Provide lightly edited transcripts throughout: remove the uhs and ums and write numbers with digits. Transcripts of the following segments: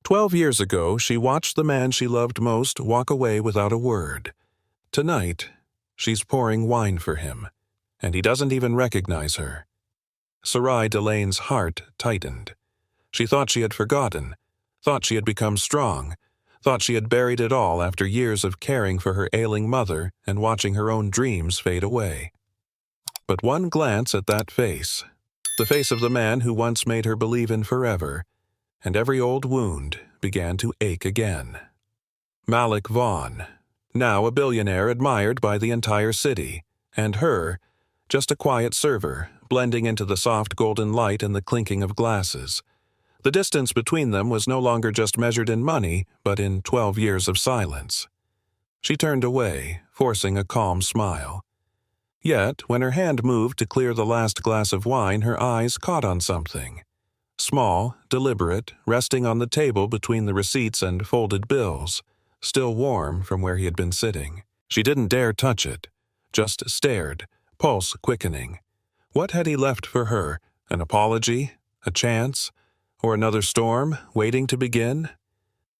12 years ago, she watched the man she loved most walk away without a word. Tonight, she's pouring wine for him, and he doesn't even recognize her. Sarai Delane's heart tightened. She thought she had forgotten, thought she had become strong, thought she had buried it all after years of caring for her ailing mother and watching her own dreams fade away. But one glance at that face, the face of the man who once made her believe in forever, and every old wound began to ache again. Malik Vaughn, now a billionaire admired by the entire city, and her, just a quiet server, blending into the soft golden light and the clinking of glasses. The distance between them was no longer just measured in money, but in 12 years of silence. She turned away, forcing a calm smile. Yet, when her hand moved to clear the last glass of wine, her eyes caught on something. Small, deliberate, resting on the table between the receipts and folded bills, still warm from where he had been sitting. She didn't dare touch it, just stared, pulse quickening. What had he left for her? An apology? A chance? Or another storm waiting to begin?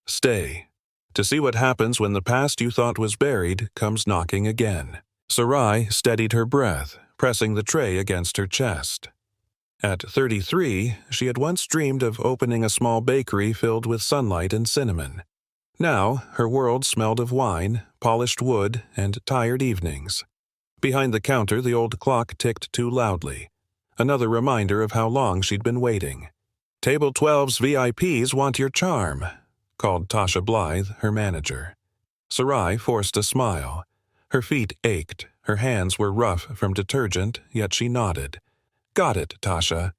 Stay, to see what happens when the past you thought was buried comes knocking again. Sarai steadied her breath, pressing the tray against her chest. At 33, she had once dreamed of opening a small bakery filled with sunlight and cinnamon. Now, her world smelled of wine, polished wood, and tired evenings. Behind the counter, the old clock ticked too loudly. Another reminder of how long she'd been waiting. "Table 12's VIPs want your charm," called Tasha Blythe, her manager. Sarai forced a smile. Her feet ached, her hands were rough from detergent, yet she nodded. "Got it, Tasha."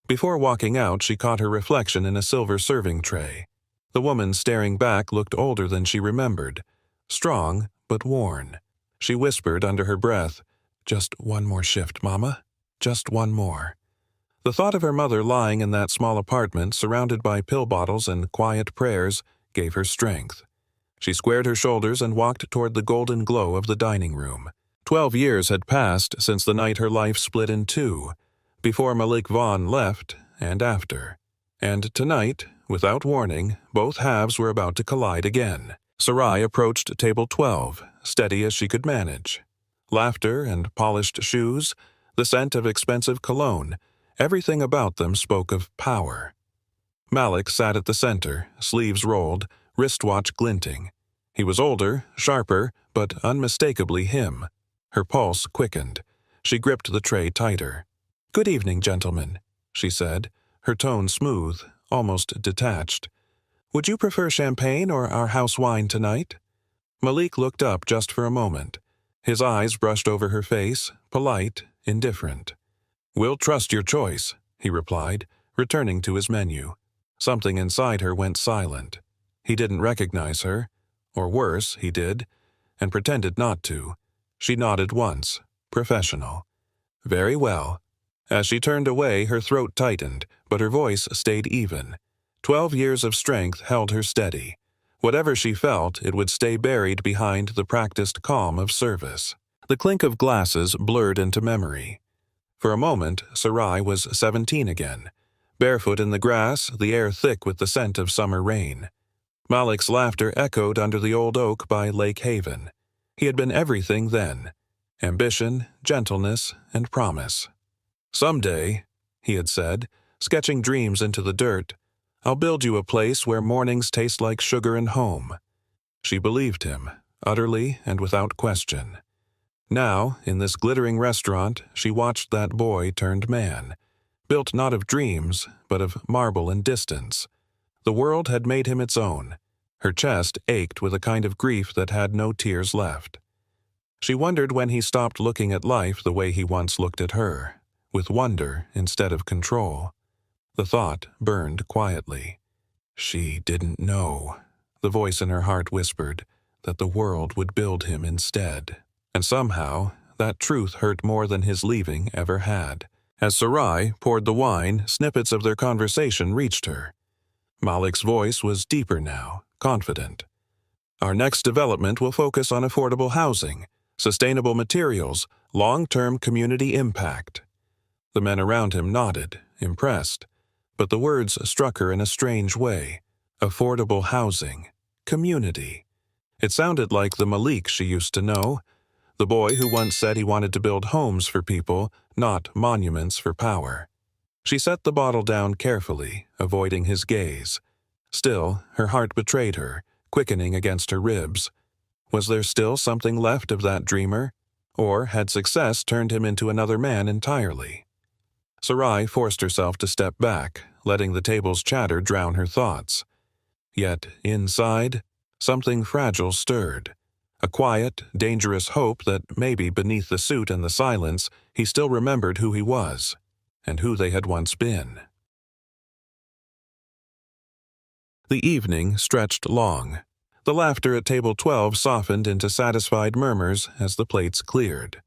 Before walking out, she caught her reflection in a silver serving tray. The woman staring back looked older than she remembered, strong but worn. She whispered under her breath, "Just one more shift, Mama. Just one more." The thought of her mother lying in that small apartment, surrounded by pill bottles and quiet prayers, gave her strength. She squared her shoulders and walked toward the golden glow of the dining room. 12 years had passed since the night her life split in two, before Malik Vaughn left and after. And tonight, without warning, both halves were about to collide again. Sarai approached table 12, steady as she could manage. Laughter and polished shoes, the scent of expensive cologne, everything about them spoke of power. Malik sat at the center, sleeves rolled, wristwatch glinting. He was older, sharper, but unmistakably him. Her pulse quickened. She gripped the tray tighter. "Good evening, gentlemen," she said, her tone smooth, almost detached. "Would you prefer champagne or our house wine tonight?" Malik looked up just for a moment. His eyes brushed over her face, polite, indifferent. "We'll trust your choice," he replied, returning to his menu. Something inside her went silent. He didn't recognize her, or worse, he did, and pretended not to. She nodded once, professional. "Very well." As she turned away, her throat tightened, but her voice stayed even. 12 years of strength held her steady. Whatever she felt, it would stay buried behind the practiced calm of service. The clink of glasses blurred into memory. For a moment, Sarai was 17 again. Barefoot in the grass, the air thick with the scent of summer rain. Malik's laughter echoed under the old oak by Lake Haven. He had been everything then. Ambition, gentleness, and promise. "Someday," he had said, sketching dreams into the dirt, "I'll build you a place where mornings taste like sugar and home." She believed him, utterly and without question. Now, in this glittering restaurant, she watched that boy turned man, built not of dreams, but of marble and distance. The world had made him its own. Her chest ached with a kind of grief that had no tears left. She wondered when he stopped looking at life the way he once looked at her, with wonder instead of control. The thought burned quietly. She didn't know, the voice in her heart whispered, that the world would build him instead. And somehow, that truth hurt more than his leaving ever had. As Sarai poured the wine, snippets of their conversation reached her. Malik's voice was deeper now, confident. "Our next development will focus on affordable housing, sustainable materials, long-term community impact." The men around him nodded, impressed, but the words struck her in a strange way, affordable housing, community. It sounded like the Malik she used to know, the boy who once said he wanted to build homes for people, not monuments for power. She set the bottle down carefully, avoiding his gaze. Still, her heart betrayed her, quickening against her ribs. Was there still something left of that dreamer? Or had success turned him into another man entirely? Sarai forced herself to step back, letting the table's chatter drown her thoughts. Yet, inside, something fragile stirred. A quiet, dangerous hope that maybe beneath the suit and the silence, he still remembered who he was, and who they had once been. The evening stretched long. The laughter at table 12 softened into satisfied murmurs as the plates cleared.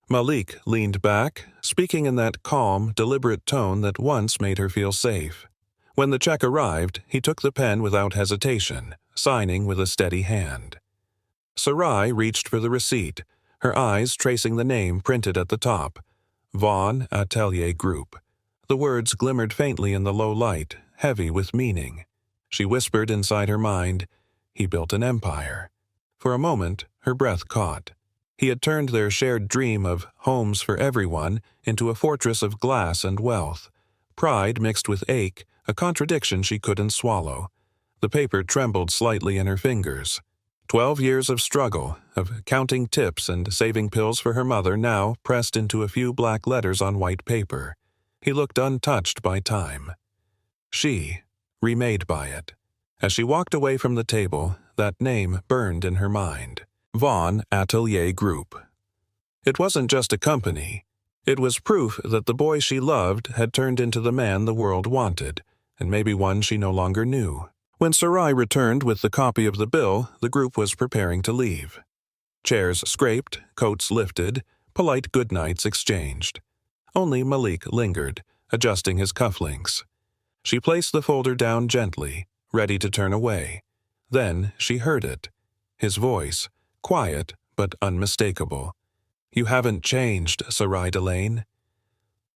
Malik leaned back, speaking in that calm, deliberate tone that once made her feel safe. When the check arrived, he took the pen without hesitation, signing with a steady hand. Sarai reached for the receipt, her eyes tracing the name printed at the top, Vaughn Atelier Group. The words glimmered faintly in the low light, heavy with meaning. She whispered inside her mind, "He built an empire." For a moment, her breath caught. He had turned their shared dream of homes for everyone into a fortress of glass and wealth. Pride mixed with ache, a contradiction she couldn't swallow. The paper trembled slightly in her fingers. 12 years of struggle, of counting tips and saving pills for her mother now pressed into a few black letters on white paper. He looked untouched by time. She, remade by it. As she walked away from the table, that name burned in her mind. Vaughn Atelier Group. It wasn't just a company. It was proof that the boy she loved had turned into the man the world wanted, and maybe one she no longer knew. When Sarai returned with the copy of the bill, the group was preparing to leave. Chairs scraped, coats lifted, polite goodnights exchanged. Only Malik lingered, adjusting his cufflinks. She placed the folder down gently, ready to turn away. Then she heard it. His voice, quiet but unmistakable. "You haven't changed, Sarai Delane."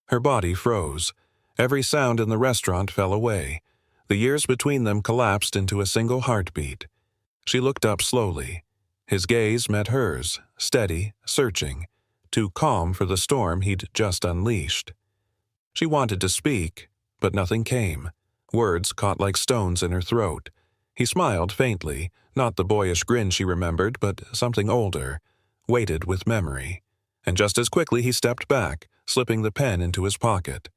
Her body froze. Every sound in the restaurant fell away. The years between them collapsed into a single heartbeat. She looked up slowly. His gaze met hers, steady, searching, too calm for the storm he'd just unleashed. She wanted to speak, but nothing came. Words caught like stones in her throat. He smiled faintly, not the boyish grin she remembered, but something older, weighted with memory. And just as quickly he stepped back, slipping the pen into his pocket.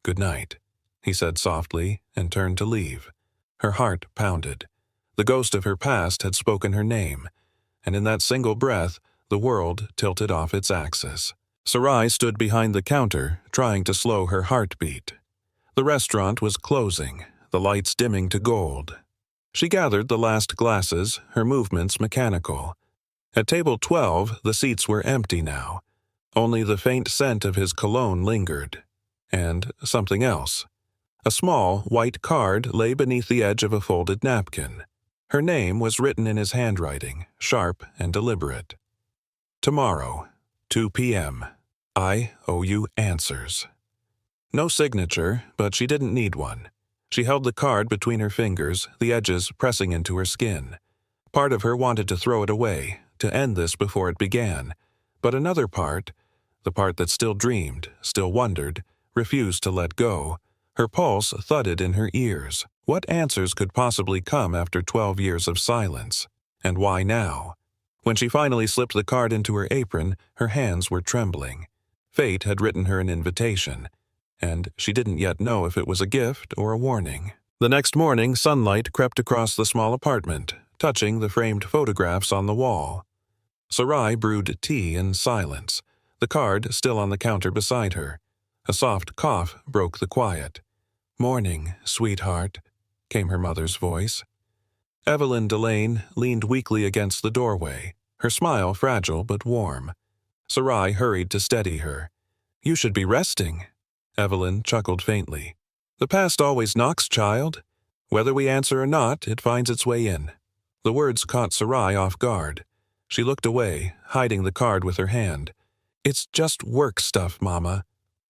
"Good night," he said softly, and turned to leave. Her heart pounded. The ghost of her past had spoken her name, and in that single breath, the world tilted off its axis. Sarai stood behind the counter, trying to slow her heartbeat. The restaurant was closing, the lights dimming to gold. She gathered the last glasses, her movements mechanical. At table 12, the seats were empty now. Only the faint scent of his cologne lingered. And something else. A small, white card lay beneath the edge of a folded napkin. Her name was written in his handwriting, sharp and deliberate. "Tomorrow, 2 p.m. I owe you answers." No signature, but she didn't need one. She held the card between her fingers, the edges pressing into her skin. Part of her wanted to throw it away, to end this before it began. But another part, the part that still dreamed, still wondered, refused to let go. Her pulse thudded in her ears. What answers could possibly come after 12 years of silence? And why now? When she finally slipped the card into her apron, her hands were trembling. Fate had written her an invitation, and she didn't yet know if it was a gift or a warning. The next morning, sunlight crept across the small apartment, touching the framed photographs on the wall. Sarai brewed tea in silence, the card still on the counter beside her. A soft cough broke the quiet. "Morning, sweetheart," came her mother's voice. Evelyn Delane leaned weakly against the doorway, her smile fragile but warm. Sarai hurried to steady her. "You should be resting." Evelyn chuckled faintly. "The past always knocks, child. Whether we answer or not, it finds its way in." The words caught Sarai off guard. She looked away, hiding the card with her hand. "It's just work stuff, Mama."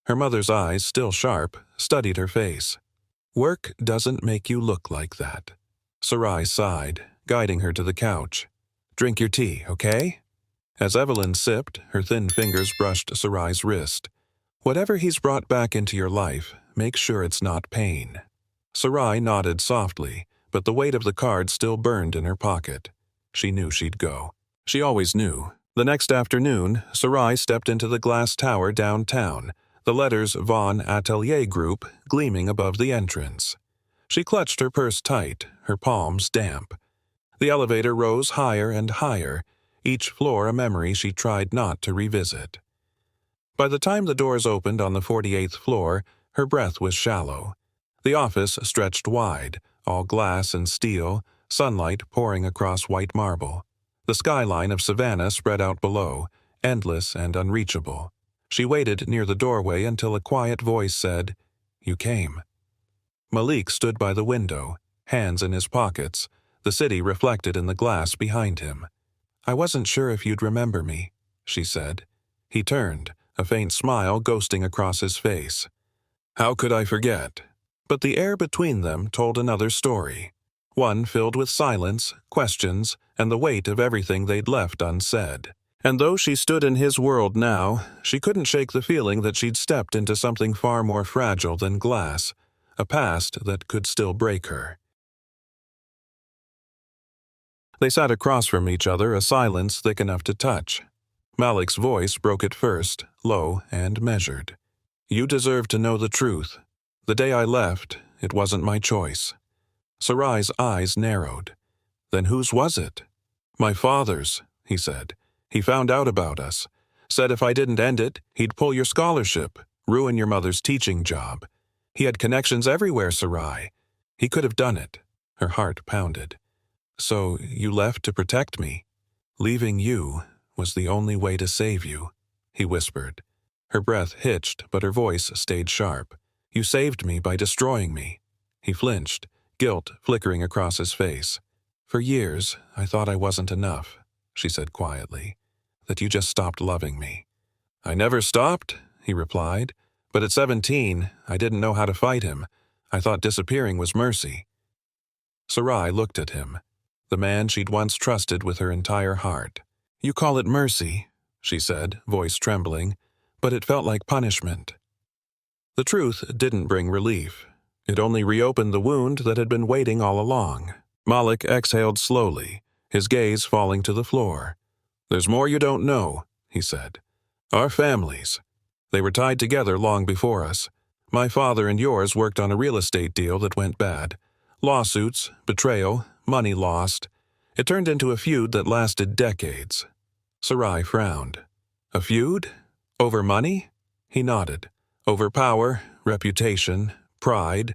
Her mother's eyes, still sharp, studied her face. "Work doesn't make you look like that." Sarai sighed, guiding her to the couch. "Drink your tea, okay?" As Evelyn sipped, her thin fingers brushed Sarai's wrist. "Whatever he's brought back into your life, make sure it's not pain." Sarai nodded softly, but the weight of the card still burned in her pocket. She knew she'd go. She always knew. The next afternoon, Sarai stepped into the glass tower downtown, the letters Von Atelier Group gleaming above the entrance. She clutched her purse tight, her palms damp. The elevator rose higher and higher, each floor a memory she tried not to revisit. By the time the doors opened on the 48th floor, her breath was shallow. The office stretched wide, all glass and steel, sunlight pouring across white marble. The skyline of Savannah spread out below, endless and unreachable. She waited near the doorway until a quiet voice said, "You came." Malik stood by the window, hands in his pockets, the city reflected in the glass behind him. "I wasn't sure if you'd remember me," she said. He turned, a faint smile ghosting across his face. "How could I forget?" But the air between them told another story, one filled with silence, questions, and the weight of everything they'd left unsaid. And though she stood in his world now, she couldn't shake the feeling that she'd stepped into something far more fragile than glass, a past that could still break her. They sat across from each other, a silence thick enough to touch. Malik's voice broke it first, low and measured. "You deserve to know the truth. The day I left, it wasn't my choice." Sarai's eyes narrowed. "Then whose was it?" "My father's," he said. "He found out about us. Said if I didn't end it, he'd pull your scholarship, ruin your mother's teaching job. He had connections everywhere, Sarai. He could have done it." Her heart pounded. "So you left to protect me?" "Leaving you was the only way to save you," he whispered. Her breath hitched, but her voice stayed sharp. "You saved me by destroying me." He flinched, guilt flickering across his face. "For years, I thought I wasn't enough," she said quietly. "That you just stopped loving me." "I never stopped," he replied. "But at 17, I didn't know how to fight him. I thought disappearing was mercy." Sarai looked at him, the man she'd once trusted with her entire heart. "You call it mercy," she said, voice trembling, "but it felt like punishment." The truth didn't bring relief. It only reopened the wound that had been waiting all along. Malik exhaled slowly, his gaze falling to the floor. "There's more you don't know," he said. "Our families. They were tied together long before us. My father and yours worked on a real estate deal that went bad. Lawsuits, betrayal, money lost. It turned into a feud that lasted decades." Sarai frowned. "A feud? Over money?" He nodded. "Over power, reputation, pride.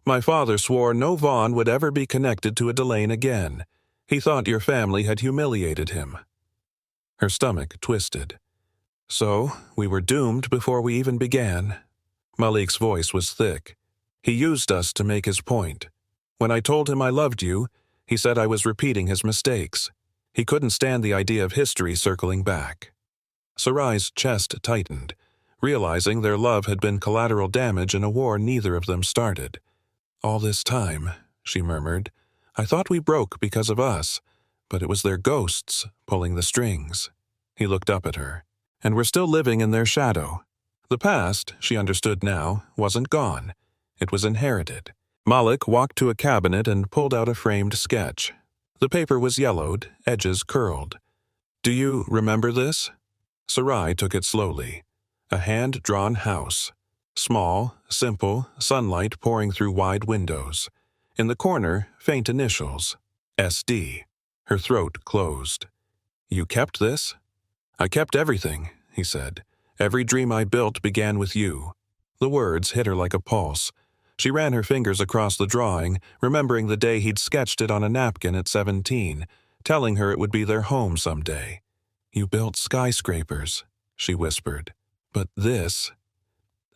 My father swore no Vaughn would ever be connected to a Delane again. He thought your family had humiliated him." Her stomach twisted. "So, we were doomed before we even began." Malik's voice was thick. "He used us to make his point. When I told him I loved you, he said I was repeating his mistakes. He couldn't stand the idea of history circling back." Sarai's chest tightened, realizing their love had been collateral damage in a war neither of them started. "All this time," she murmured, "I thought we broke because of us, but it was their ghosts pulling the strings." He looked up at her. "And we're still living in their shadow." The past, she understood now, wasn't gone. It was inherited. Malik walked to a cabinet and pulled out a framed sketch. The paper was yellowed, edges curled. "Do you remember this?" Sarai took it slowly. A hand-drawn house. Small, simple, sunlight pouring through wide windows. In the corner, faint initials. SD. Her throat closed. "You kept this?" "I kept everything," he said. "Every dream I built began with you." The words hit her like a pulse. She ran her fingers across the drawing, remembering the day he'd sketched it on a napkin at 17, telling her it would be their home someday. "You built skyscrapers," she whispered. "But this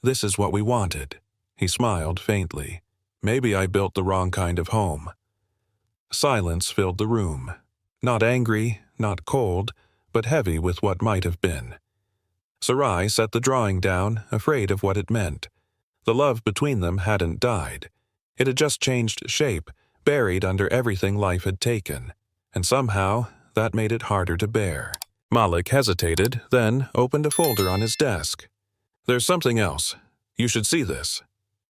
is what we wanted." He smiled faintly. "Maybe I built the wrong kind of home." Silence filled the room. Not angry, not cold, but heavy with what might have been. Sarai set the drawing down, afraid of what it meant. The love between them hadn't died. It had just changed shape, buried under everything life had taken, and somehow that made it harder to bear. Malik hesitated, then opened a folder on his desk. "There's something else. You should see this."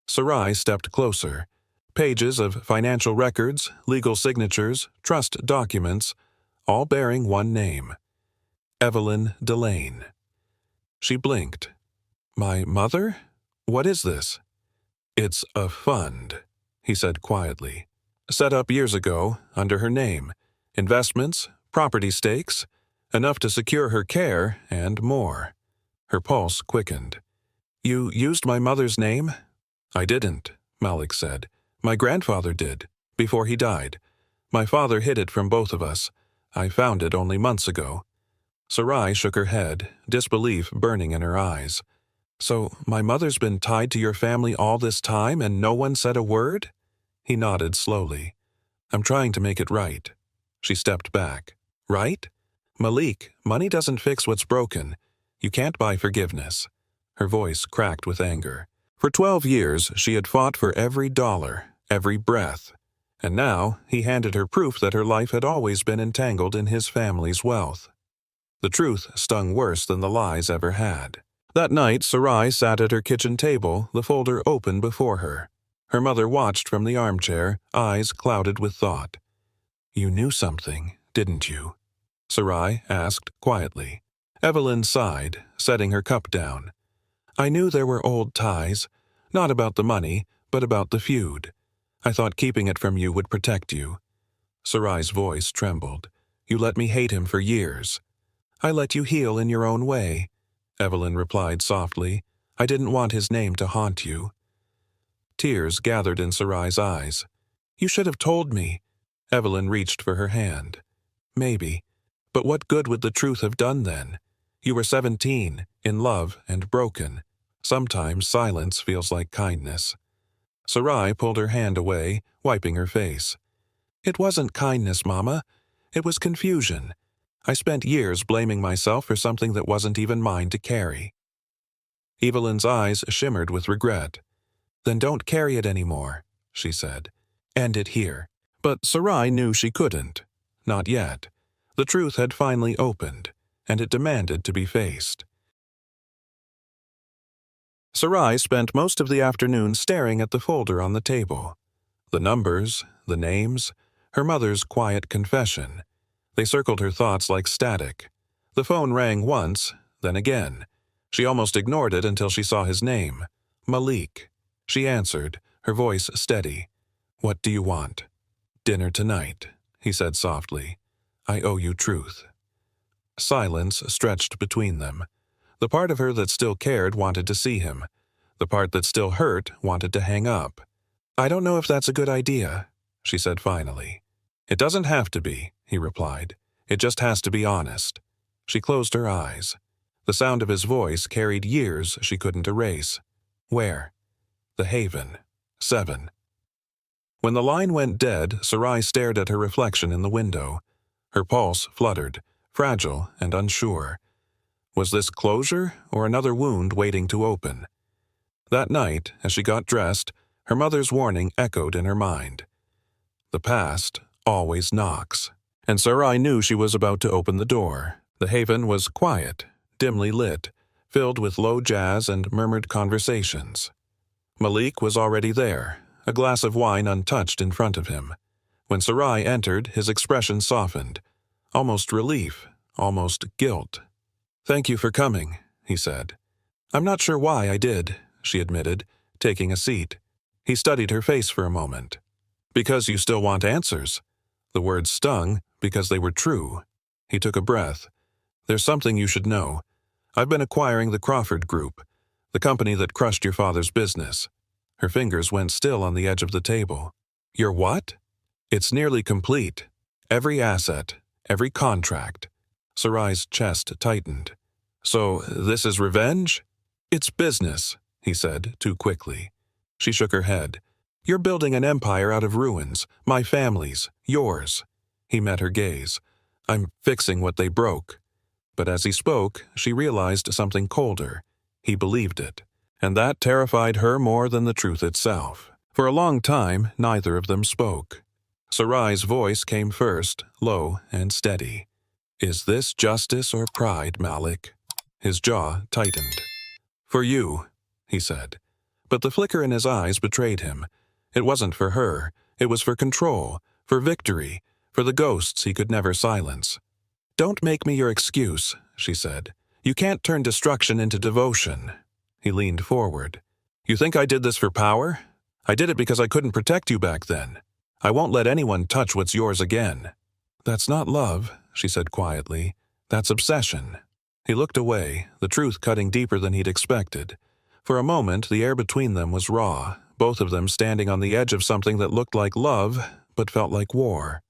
Sarai stepped closer. Pages of financial records, legal signatures, trust documents, all bearing one name: Evelyn Delane. She blinked. "My mother? What is this?" "It's a fund," he said quietly. "Set up years ago, under her name. Investments, property stakes, enough to secure her care and more." Her pulse quickened. "You used my mother's name?" "I didn't," Malik said. "My grandfather did, before he died. My father hid it from both of us. I found it only months ago." Sarai shook her head, disbelief burning in her eyes. "So my mother's been tied to your family all this time and no one said a word?" He nodded slowly. "I'm trying to make it right." She stepped back. "Right? Malik, money doesn't fix what's broken. You can't buy forgiveness." Her voice cracked with anger. For 12 years, she had fought for every dollar, every breath. And now he handed her proof that her life had always been entangled in his family's wealth. The truth stung worse than the lies ever had. That night, Sarai sat at her kitchen table, the folder open before her. Her mother watched from the armchair, eyes clouded with thought. "You knew something, didn't you?" Sarai asked quietly. Evelyn sighed, setting her cup down. "I knew there were old ties, not about the money, but about the feud. I thought keeping it from you would protect you." Sarai's voice trembled. "You let me hate him for years." "I let you heal in your own way," Evelyn replied softly. "I didn't want his name to haunt you." Tears gathered in Sarai's eyes. "You should have told me." Evelyn reached for her hand. "Maybe. But what good would the truth have done then? You were 17, in love and broken. Sometimes silence feels like kindness." Sarai pulled her hand away, wiping her face. "It wasn't kindness, Mama. It was confusion. I spent years blaming myself for something that wasn't even mine to carry." Evelyn's eyes shimmered with regret. "Then don't carry it anymore," she said. "End it here." But Sarai knew she couldn't. Not yet. The truth had finally opened, and it demanded to be faced. Sarai spent most of the afternoon staring at the folder on the table. The numbers, the names, her mother's quiet confession. They circled her thoughts like static. The phone rang once, then again. She almost ignored it until she saw his name. Malik. She answered, her voice steady. "What do you want?" "Dinner tonight," he said softly. "I owe you truth." Silence stretched between them. The part of her that still cared wanted to see him. The part that still hurt wanted to hang up. "I don't know if that's a good idea," she said finally. "It doesn't have to be," he replied. "It just has to be honest." She closed her eyes. The sound of his voice carried years she couldn't erase. "Where?" "The Haven. 7. When the line went dead, Sarai stared at her reflection in the window. Her pulse fluttered, fragile and unsure. Was this closure or another wound waiting to open? That night, as she got dressed, her mother's warning echoed in her mind. The past always knocks. And Sarai knew she was about to open the door. The Haven was quiet, dimly lit, filled with low jazz and murmured conversations. Malik was already there, a glass of wine untouched in front of him. When Sarai entered, his expression softened. Almost relief, almost guilt. "Thank you for coming," he said. "I'm not sure why I did," she admitted, taking a seat. He studied her face for a moment. "Because you still want answers." The words stung because they were true. He took a breath. "There's something you should know. I've been acquiring the Crawford Group, the company that crushed your father's business." Her fingers went still on the edge of the table. "Your what?" "It's nearly complete. Every asset, every contract." Sarai's chest tightened. "So this is revenge?" "It's business," he said, too quickly. She shook her head. "You're building an empire out of ruins, my family's, yours." He met her gaze. "I'm fixing what they broke." But as he spoke, she realized something colder. He believed it. And that terrified her more than the truth itself. For a long time, neither of them spoke. Sarai's voice came first, low and steady. "Is this justice or pride, Malik?" His jaw tightened. "For you," he said. But the flicker in his eyes betrayed him. It wasn't for her. It was for control, for victory, for the ghosts he could never silence. "Don't make me your excuse," she said. "You can't turn destruction into devotion." He leaned forward. "You think I did this for power? I did it because I couldn't protect you back then. I won't let anyone touch what's yours again." "That's not love," she said quietly. "That's obsession." He looked away, the truth cutting deeper than he'd expected. For a moment, the air between them was raw, both of them standing on the edge of something that looked like love, but felt like war.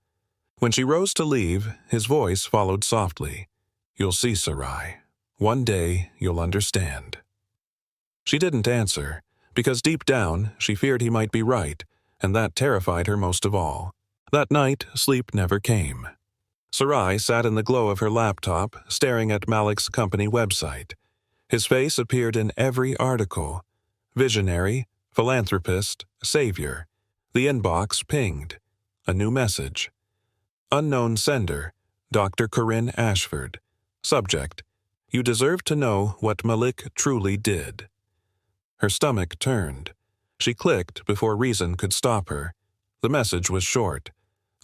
When she rose to leave, his voice followed softly. "You'll see, Sarai. One day, you'll understand." She didn't answer, because deep down, she feared he might be right, and that terrified her most of all. That night, sleep never came. Sarai sat in the glow of her laptop, staring at Malik's company website. His face appeared in every article. Visionary, philanthropist, savior. The inbox pinged. A new message. Unknown sender, Dr. Corinne Ashford. Subject: You deserve to know what Malik truly did. Her stomach turned. She clicked before reason could stop her. The message was short.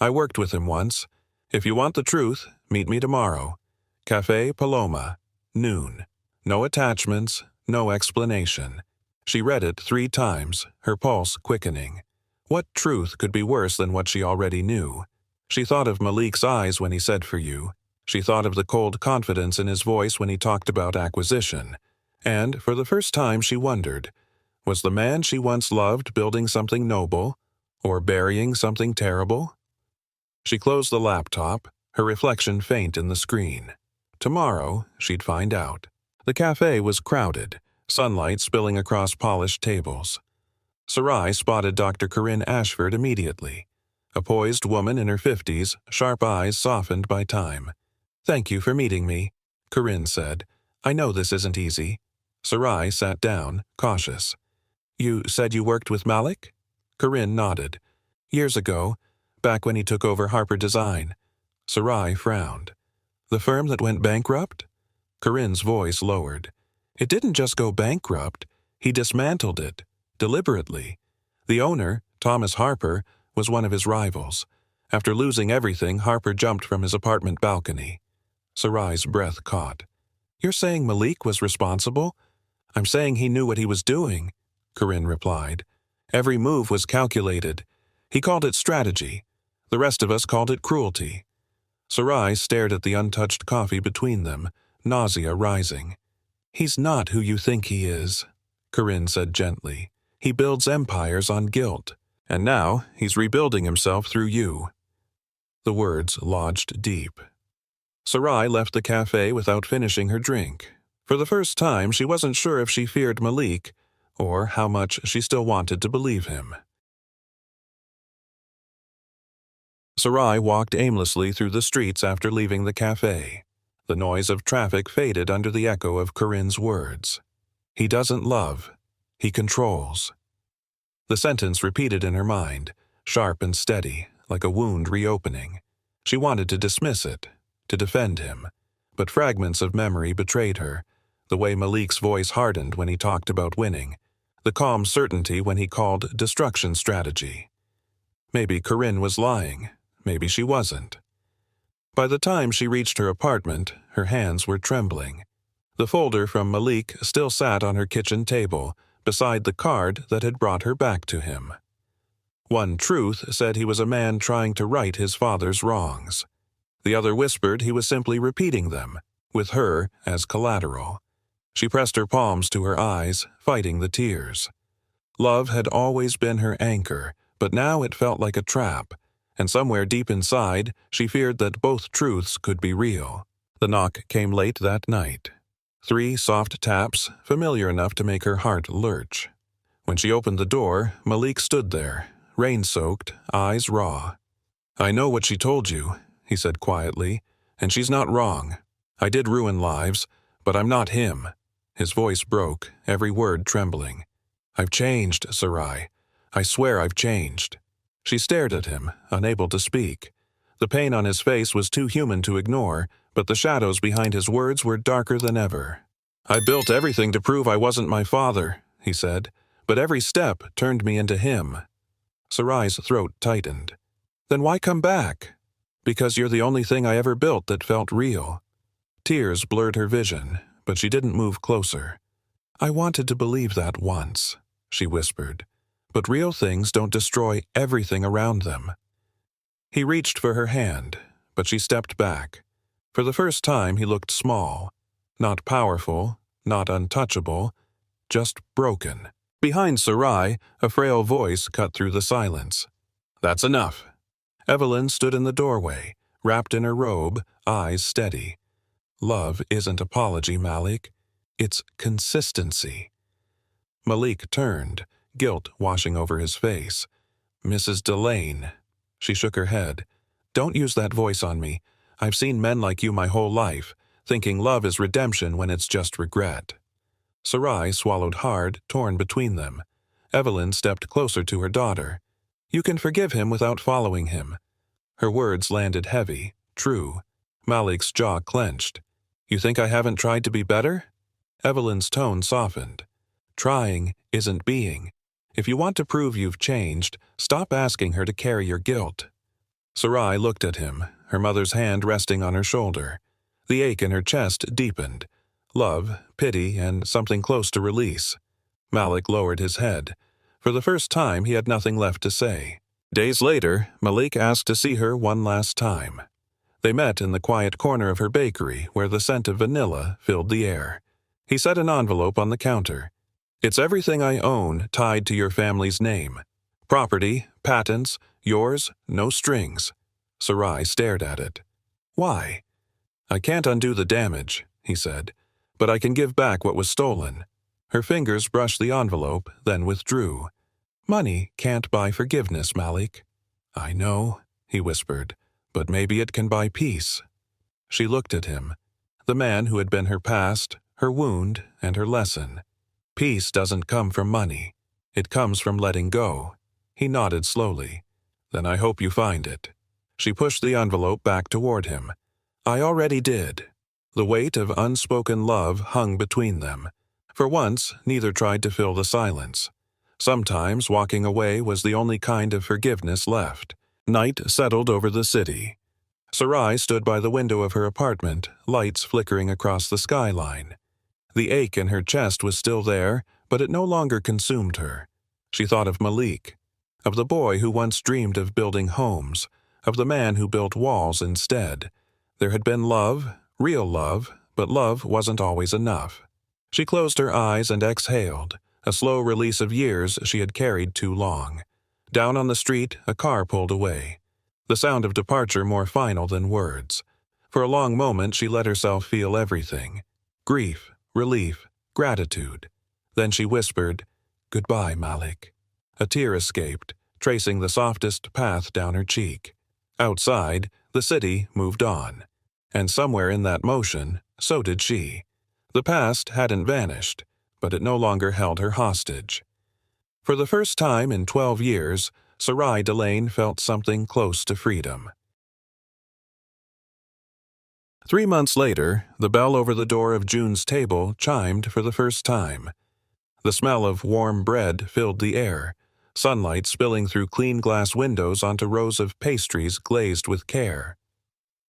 "I worked with him once. If you want the truth, meet me tomorrow. Café Paloma, noon. No attachments, no explanation." She read it 3 times, her pulse quickening. What truth could be worse than what she already knew? She thought of Malik's eyes when he said "for you." She thought of the cold confidence in his voice when he talked about acquisition. And, for the first time, she wondered, was the man she once loved building something noble, or burying something terrible? She closed the laptop, her reflection faint in the screen. Tomorrow, she'd find out. The cafe was crowded, sunlight spilling across polished tables. Sarai spotted Dr. Corinne Ashford immediately. A poised woman in her 50s, sharp eyes softened by time. "Thank you for meeting me," Corinne said. "I know this isn't easy." Sarai sat down, cautious. "You said you worked with Malik?" Corinne nodded. "Years ago, back when he took over Harper Design." Sarai frowned. "The firm that went bankrupt?" Corinne's voice lowered. "It didn't just go bankrupt. He dismantled it, deliberately. The owner, Thomas Harper, was one of his rivals. After losing everything, Harper jumped from his apartment balcony." Sarai's breath caught. "You're saying Malik was responsible?" "I'm saying he knew what he was doing," Corinne replied. "Every move was calculated. He called it strategy. The rest of us called it cruelty." Sarai stared at the untouched coffee between them, nausea rising. "He's not who you think he is," Corinne said gently. "He builds empires on guilt. And now he's rebuilding himself through you." The words lodged deep. Sarai left the cafe without finishing her drink. For the first time, she wasn't sure if she feared Malik, or how much she still wanted to believe him. Sarai walked aimlessly through the streets after leaving the cafe. The noise of traffic faded under the echo of Corinne's words. "He doesn't love. He controls." The sentence repeated in her mind, sharp and steady, like a wound reopening. She wanted to dismiss it, to defend him, but fragments of memory betrayed her. The way Malik's voice hardened when he talked about winning, the calm certainty when he called destruction strategy. Maybe Corinne was lying, maybe she wasn't. By the time she reached her apartment, her hands were trembling. The folder from Malik still sat on her kitchen table, beside the card that had brought her back to him. One truth said he was a man trying to right his father's wrongs. The other whispered he was simply repeating them, with her as collateral. She pressed her palms to her eyes, fighting the tears. Love had always been her anchor, but now it felt like a trap, and somewhere deep inside, she feared that both truths could be real. The knock came late that night. 3 soft taps, familiar enough to make her heart lurch. When she opened the door, Malik stood there, rain-soaked, eyes raw. "I know what she told you," he said quietly, "and she's not wrong. I did ruin lives, but I'm not him." His voice broke, every word trembling. "I've changed, Sarai. I swear I've changed." She stared at him, unable to speak. The pain on his face was too human to ignore, but the shadows behind his words were darker than ever. "I built everything to prove I wasn't my father," he said, "but every step turned me into him." Sarai's throat tightened. "Then why come back?" "Because you're the only thing I ever built that felt real." Tears blurred her vision, but she didn't move closer. "I wanted to believe that once," she whispered. "But real things don't destroy everything around them." He reached for her hand, but she stepped back. For the first time he looked small. Not powerful, not untouchable, just broken. Behind Sarai, a frail voice cut through the silence. "That's enough." Evelyn stood in the doorway, wrapped in her robe, eyes steady. "Love isn't apology, Malik. It's consistency." Malik turned, guilt washing over his face. "Mrs. Delane." She shook her head. "Don't use that voice on me. I've seen men like you my whole life, thinking love is redemption when it's just regret." Sarai swallowed hard, torn between them. Evelyn stepped closer to her daughter. "You can forgive him without following him." Her words landed heavy, true. Malik's jaw clenched. "You think I haven't tried to be better?" Evelyn's tone softened. "Trying isn't being. If you want to prove you've changed, stop asking her to carry your guilt." Sarai looked at him, her mother's hand resting on her shoulder. The ache in her chest deepened. Love, pity, and something close to release. Malik lowered his head. For the first time, he had nothing left to say. Days later, Malik asked to see her one last time. They met in the quiet corner of her bakery, where the scent of vanilla filled the air. He set an envelope on the counter. "It's everything I own tied to your family's name. Property, patents, yours, no strings." Sarai stared at it. "Why?" "I can't undo the damage," he said, "but I can give back what was stolen." Her fingers brushed the envelope, then withdrew. "Money can't buy forgiveness, Malik." "I know," he whispered, "but maybe it can buy peace." She looked at him, the man who had been her past, her wound, and her lesson. "Peace doesn't come from money. It comes from letting go." He nodded slowly. "Then I hope you find it." She pushed the envelope back toward him. "I already did." The weight of unspoken love hung between them. For once, neither tried to fill the silence. Sometimes walking away was the only kind of forgiveness left. Night settled over the city. Sarai stood by the window of her apartment, lights flickering across the skyline. The ache in her chest was still there, but it no longer consumed her. She thought of Malik, of the boy who once dreamed of building homes, of the man who built walls instead. There had been love, real love, but love wasn't always enough. She closed her eyes and exhaled, a slow release of years she had carried too long. Down on the street, a car pulled away. The sound of departure more final than words. For a long moment she let herself feel everything. Grief, relief, gratitude. Then she whispered, "Goodbye, Malik." A tear escaped, tracing the softest path down her cheek. Outside, the city moved on. And somewhere in that motion, so did she. The past hadn't vanished, but it no longer held her hostage. For the first time in 12 years, Sarai Delane felt something close to freedom. 3 months later, the bell over the door of June's table chimed for the first time. The smell of warm bread filled the air, sunlight spilling through clean glass windows onto rows of pastries glazed with care.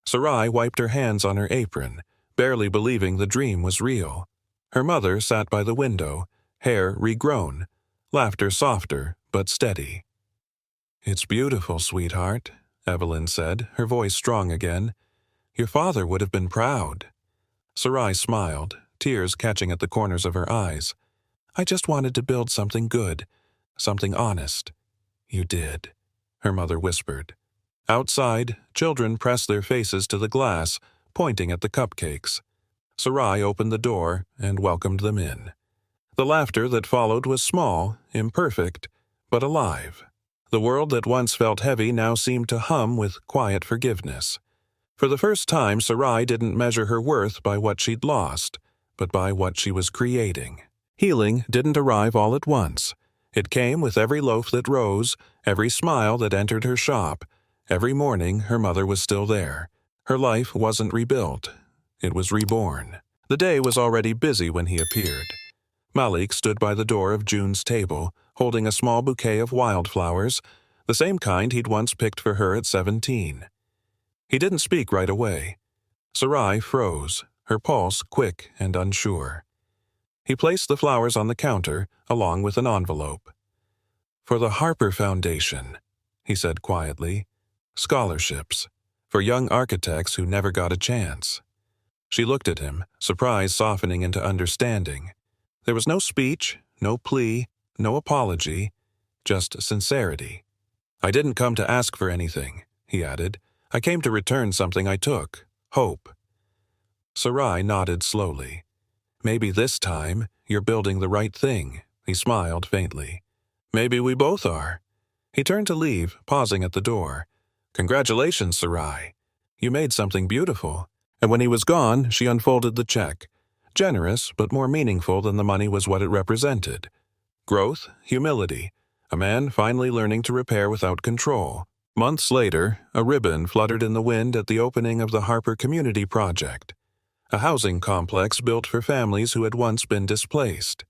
Sarai wiped her hands on her apron, barely believing the dream was real. Her mother sat by the window, hair regrown, laughter softer but steady. "It's beautiful, sweetheart," Evelyn said, her voice strong again. "Your father would have been proud." Sarai smiled, tears catching at the corners of her eyes. "I just wanted to build something good, something honest." "You did," her mother whispered. Outside, children pressed their faces to the glass, pointing at the cupcakes. Sarai opened the door and welcomed them in. The laughter that followed was small, imperfect, but alive. The world that once felt heavy now seemed to hum with quiet forgiveness. For the first time, Sarai didn't measure her worth by what she'd lost, but by what she was creating. Healing didn't arrive all at once. It came with every loaf that rose, every smile that entered her shop. Every morning her mother was still there. Her life wasn't rebuilt. It was reborn. The day was already busy when he appeared. Malik stood by the door of June's table, holding a small bouquet of wildflowers, the same kind he'd once picked for her at 17. He didn't speak right away. Sarai froze, her pulse quick and unsure. He placed the flowers on the counter, along with an envelope. "For the Harper Foundation," he said quietly. "Scholarships. For young architects who never got a chance." She looked at him, surprise softening into understanding. There was no speech, no plea, no apology, just sincerity. "I didn't come to ask for anything," he added. "I came to return something I took. Hope." Sarai nodded slowly. "Maybe this time you're building the right thing," he smiled faintly. "Maybe we both are." He turned to leave, pausing at the door. "Congratulations, Sarai. You made something beautiful." And when he was gone, she unfolded the check. Generous, but more meaningful than the money was what it represented. Growth, humility, a man finally learning to repair without control. Months later, a ribbon fluttered in the wind at the opening of the Harper Community Project, a housing complex built for families who had once been displaced.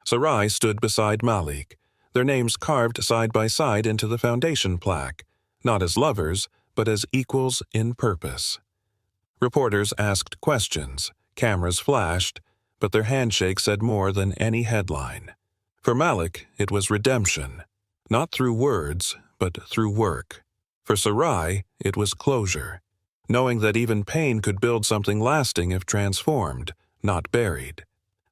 Sarai stood beside Malik, their names carved side by side into the foundation plaque, not as lovers, but as equals in purpose. Reporters asked questions, cameras flashed, but their handshake said more than any headline. For Malik, it was redemption, not through words, but through work. For Sarai, it was closure, knowing that even pain could build something lasting if transformed, not buried.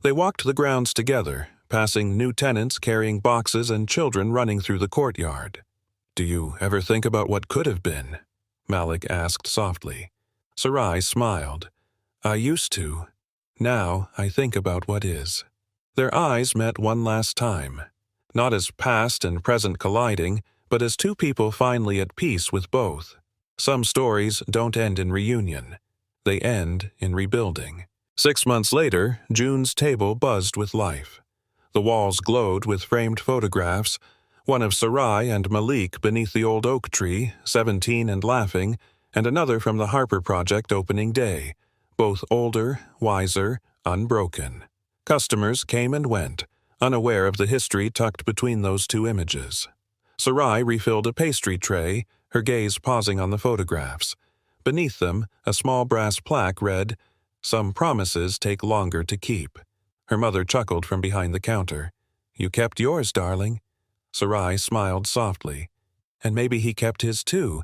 They walked the grounds together, passing new tenants carrying boxes and children running through the courtyard. "Do you ever think about what could have been?" Malik asked softly. Sarai smiled. "I used to. Now I think about what is." Their eyes met one last time, not as past and present colliding, but as two people finally at peace with both. Some stories don't end in reunion. They end in rebuilding. 6 months later, June's table buzzed with life. The walls glowed with framed photographs, one of Sarai and Malik beneath the old oak tree, 17 and laughing, and another from the Harper Project opening day, both older, wiser, unbroken. Customers came and went, unaware of the history tucked between those two images. Sarai refilled a pastry tray, her gaze pausing on the photographs. Beneath them, a small brass plaque read, "Some promises take longer to keep." Her mother chuckled from behind the counter. "You kept yours, darling." Sarai smiled softly. "And maybe he kept his too,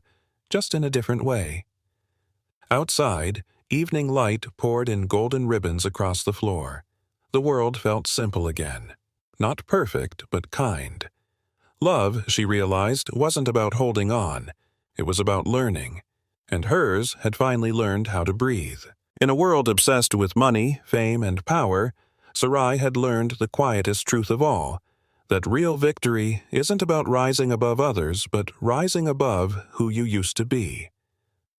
just in a different way." Outside, evening light poured in golden ribbons across the floor. The world felt simple again. Not perfect, but kind. Love, she realized, wasn't about holding on. It was about learning. And hers had finally learned how to breathe. In a world obsessed with money, fame, and power, Sarai had learned the quietest truth of all, that real victory isn't about rising above others, but rising above who you used to be.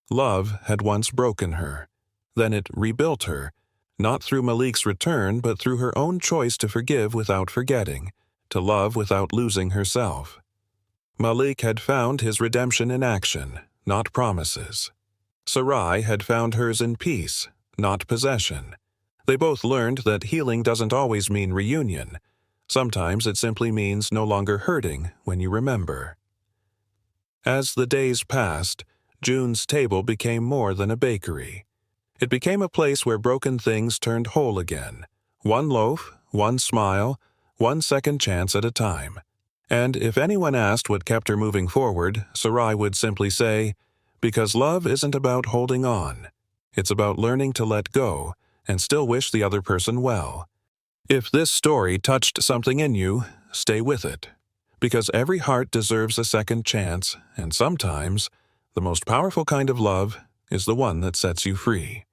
Love had once broken her. Then it rebuilt her, not through Malik's return, but through her own choice to forgive without forgetting, to love without losing herself. Malik had found his redemption in action, not promises. Sarai had found hers in peace, not possession. They both learned that healing doesn't always mean reunion. Sometimes it simply means no longer hurting when you remember. As the days passed, June's table became more than a bakery. It became a place where broken things turned whole again. One loaf, one smile, one second chance at a time. And if anyone asked what kept her moving forward, Sarai would simply say, "Because love isn't about holding on. It's about learning to let go and still wish the other person well." If this story touched something in you, stay with it. Because every heart deserves a second chance, and sometimes, the most powerful kind of love is the one that sets you free.